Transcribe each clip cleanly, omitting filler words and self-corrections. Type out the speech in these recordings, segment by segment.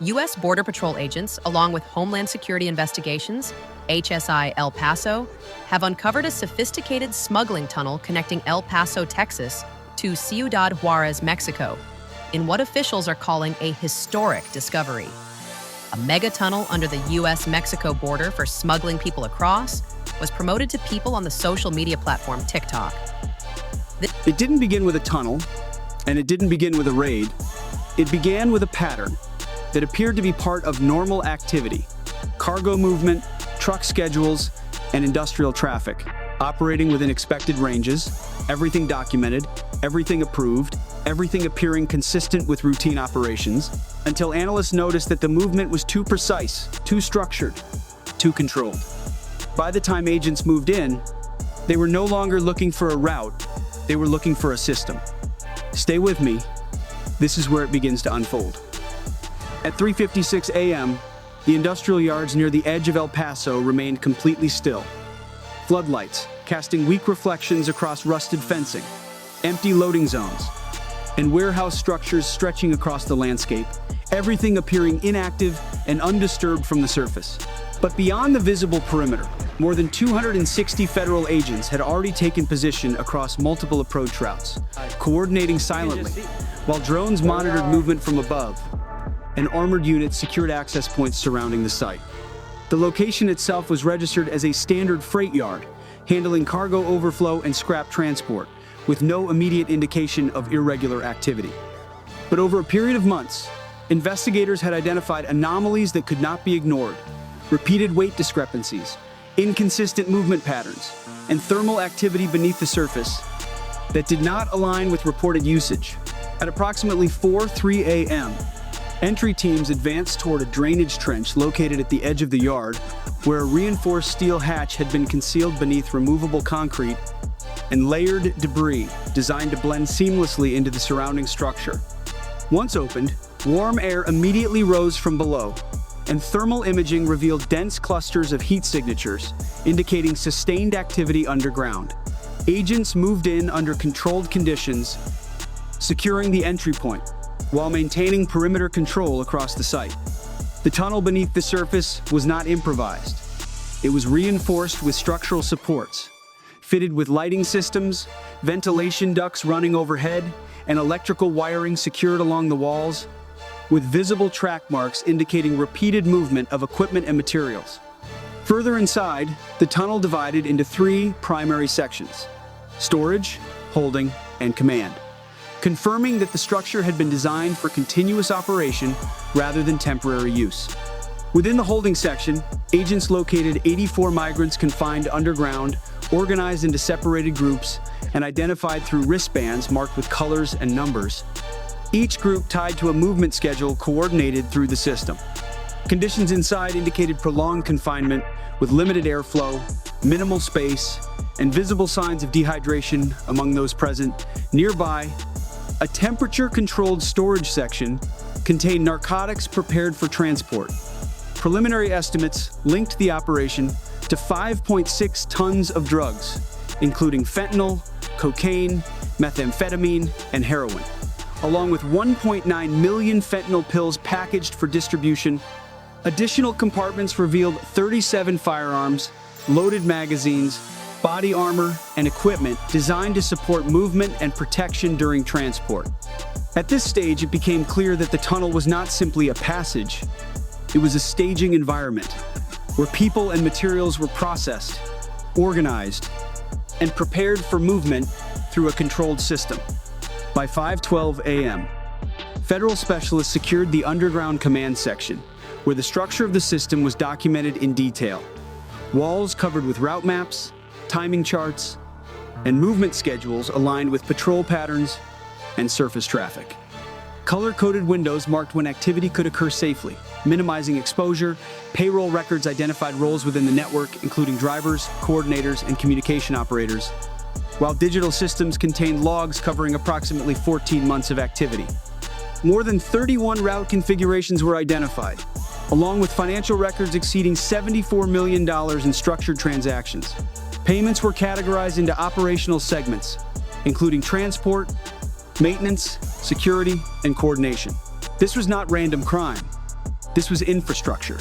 U.S. Border Patrol agents, along with Homeland Security Investigations, HSI El Paso, have uncovered a sophisticated smuggling tunnel connecting El Paso, Texas, to Ciudad Juarez, Mexico, in what officials are calling a historic discovery. A mega tunnel under the U.S.-Mexico border for smuggling people across was promoted to people on the social media platform TikTok. It didn't begin with a tunnel, and it didn't begin with a raid. It began with a pattern that appeared to be part of normal activity: cargo movement, truck schedules, and industrial traffic, operating within expected ranges, everything documented, everything approved, everything appearing consistent with routine operations, until analysts noticed that the movement was too precise, too structured, too controlled. By the time agents moved in, they were no longer looking for a route, they were looking for a system. Stay with me. This is where it begins to unfold. At 3:56 a.m., the industrial yards near the edge of El Paso remained completely still. Floodlights casting weak reflections across rusted fencing, empty loading zones, and warehouse structures stretching across the landscape, everything appearing inactive and undisturbed from the surface. But beyond the visible perimeter, more than 260 federal agents had already taken position across multiple approach routes, coordinating silently, while drones monitored movement from above, and armored units secured access points surrounding the site. The location itself was registered as a standard freight yard, handling cargo overflow and scrap transport, with no immediate indication of irregular activity. But over a period of months, investigators had identified anomalies that could not be ignored: repeated weight discrepancies, inconsistent movement patterns, and thermal activity beneath the surface that did not align with reported usage. At approximately 4:03 a.m., entry teams advanced toward a drainage trench located at the edge of the yard, where a reinforced steel hatch had been concealed beneath removable concrete and layered debris designed to blend seamlessly into the surrounding structure. Once opened, warm air immediately rose from below, and thermal imaging revealed dense clusters of heat signatures, indicating sustained activity underground. Agents moved in under controlled conditions, securing the entry point, while maintaining perimeter control across the site. The tunnel beneath the surface was not improvised. It was reinforced with structural supports, fitted with lighting systems, ventilation ducts running overhead, and electrical wiring secured along the walls, with visible track marks indicating repeated movement of equipment and materials. Further inside, the tunnel divided into three primary sections: storage, holding, and command, confirming that the structure had been designed for continuous operation rather than temporary use. Within the holding section, agents located 84 migrants confined underground, organized into separated groups, and identified through wristbands marked with colors and numbers, each group tied to a movement schedule coordinated through the system. Conditions inside indicated prolonged confinement with limited airflow, minimal space, and visible signs of dehydration among those present. Nearby, a temperature-controlled storage section contained narcotics prepared for transport. Preliminary estimates linked the operation to 5.6 tons of drugs, including fentanyl, cocaine, methamphetamine, and heroin, along with 1.9 million fentanyl pills packaged for distribution. Additional compartments revealed 37 firearms, loaded magazines, body armor, and equipment designed to support movement and protection during transport. At this stage, it became clear that the tunnel was not simply a passage. It was a staging environment where people and materials were processed, organized, and prepared for movement through a controlled system. By 5:12 a.m., federal specialists secured the underground command section, where the structure of the system was documented in detail. Walls covered with route maps, timing charts, and movement schedules aligned with patrol patterns and surface traffic. Color-coded windows marked when activity could occur safely, minimizing exposure. Payroll records identified roles within the network, including drivers, coordinators, and communication operators, while digital systems contained logs covering approximately 14 months of activity. More than 31 route configurations were identified, along with financial records exceeding $74 million in structured transactions. Payments were categorized into operational segments, including transport, maintenance, security, and coordination. This was not random crime. This was infrastructure.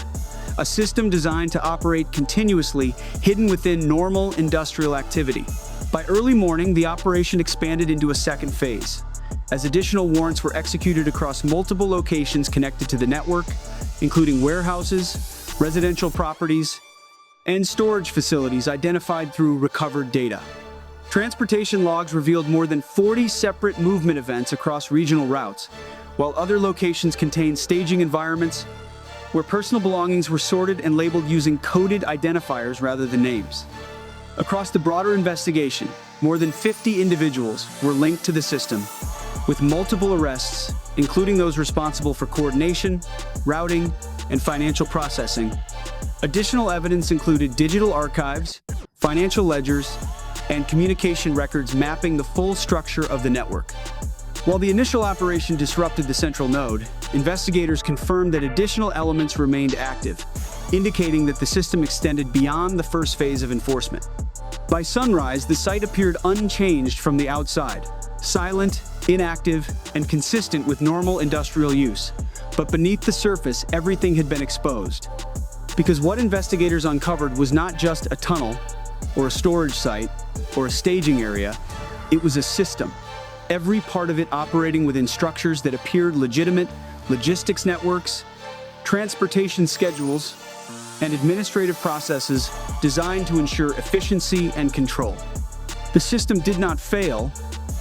A system designed to operate continuously, hidden within normal industrial activity. By early morning, the operation expanded into a second phase, as additional warrants were executed across multiple locations connected to the network, including warehouses, residential properties, and storage facilities identified through recovered data. Transportation logs revealed more than 40 separate movement events across regional routes, while other locations contained staging environments where personal belongings were sorted and labeled using coded identifiers rather than names. Across the broader investigation, more than 50 individuals were linked to the system, with multiple arrests, including those responsible for coordination, routing, and financial processing. Additional evidence included digital archives, financial ledgers, and communication records mapping the full structure of the network. While the initial operation disrupted the central node, investigators confirmed that additional elements remained active, indicating that the system extended beyond the first phase of enforcement. By sunrise, the site appeared unchanged from the outside, silent, inactive, and consistent with normal industrial use. But beneath the surface, everything had been exposed. Because what investigators uncovered was not just a tunnel, or a storage site, or a staging area, it was a system. Every part of it operating within structures that appeared legitimate, logistics networks, transportation schedules, and administrative processes designed to ensure efficiency and control. The system did not fail,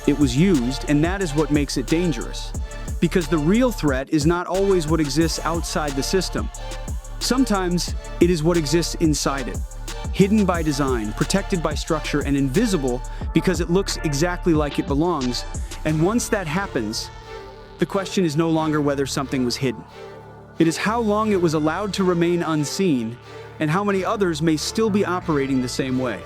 it was used, and that is what makes it dangerous. Because the real threat is not always what exists outside the system. Sometimes it is what exists inside it, hidden by design, protected by structure, and invisible because it looks exactly like it belongs. And once that happens, the question is no longer whether something was hidden. It is how long it was allowed to remain unseen, and how many others may still be operating the same way.